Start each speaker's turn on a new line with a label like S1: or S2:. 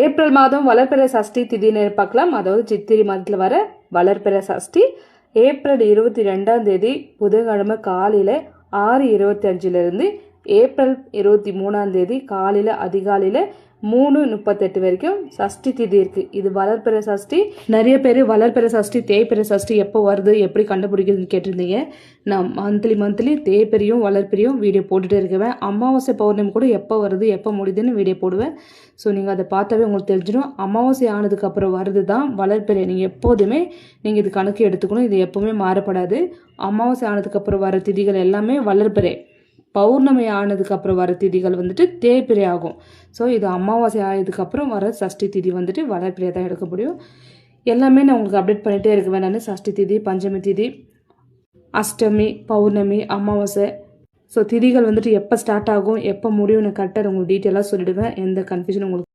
S1: April மாதம் வளர்பிறை சஷ்டி திதி நேரம் பார்க்கலாம். அதாவது சித்திரை மாதத்தில் வர வளர்பிறை சஷ்டி ஏப்ரல் 22ஆம் தேதி புதன்கிழமை காலையில் 6:25 ஏப்ரல் 23ஆம் தேதி காலையில் அதிகாலையில் 3:38 வரைக்கும் சஷ்டி திதி இருக்குது. இது வளர்பிறை சஷ்டி. நிறைய பேர் வளர்பிறை சஷ்டி தேய்பிறை சஷ்டி எப்போ வருது எப்படி கண்டுபிடிக்கிறதுன்னு கேட்டிருந்தீங்க. நான் மந்த்லி தேய்பிறையும் வளர்பிறையும் வீடியோ போட்டுகிட்டே இருக்குவேன். அமாவாசை பௌர்ணமி கூட எப்போ வருது எப்போ முடியுதுன்னு வீடியோ போடுவேன். ஸோ நீங்கள் அதை பார்த்தாவே உங்களுக்கு தெரிஞ்சிடும். அமாவாசை ஆனதுக்கப்புறம் வருது தான் வளர்பிறை. நீங்கள் எப்போதுமே நீங்கள் இது கணக்கு எடுத்துக்கணும். இது எப்போவுமே மாறப்படாது. அமாவாசை ஆனதுக்கப்புறம் வர திதிகள் எல்லாமே வளர்பிறை. பௌர்ணமி ஆனதுக்கப்புறம் வர திதிகள் வந்துட்டு தேய்பிறை ஆகும். ஸோ இது அமாவாசை ஆனதுக்கப்புறம் வர சஷ்டி திதி வந்துட்டு வளர்பிறை தான் எடுக்க முடியும். எல்லாமே நான் உங்களுக்கு அப்டேட் பண்ணிகிட்டே இருக்குவேன். நான் சஷ்டி திதி, பஞ்சமி திதி, அஷ்டமி, பௌர்ணமி, அமாவாசை. ஸோ திதிகள் வந்துட்டு எப்போ ஸ்டார்ட் ஆகும் எப்போ முடியும் நான் கரெக்டாக உங்களுக்கு டீட்டெயிலாக சொல்லிவிடுவேன். எந்த கன்ஃபியூஷன் உங்களுக்கு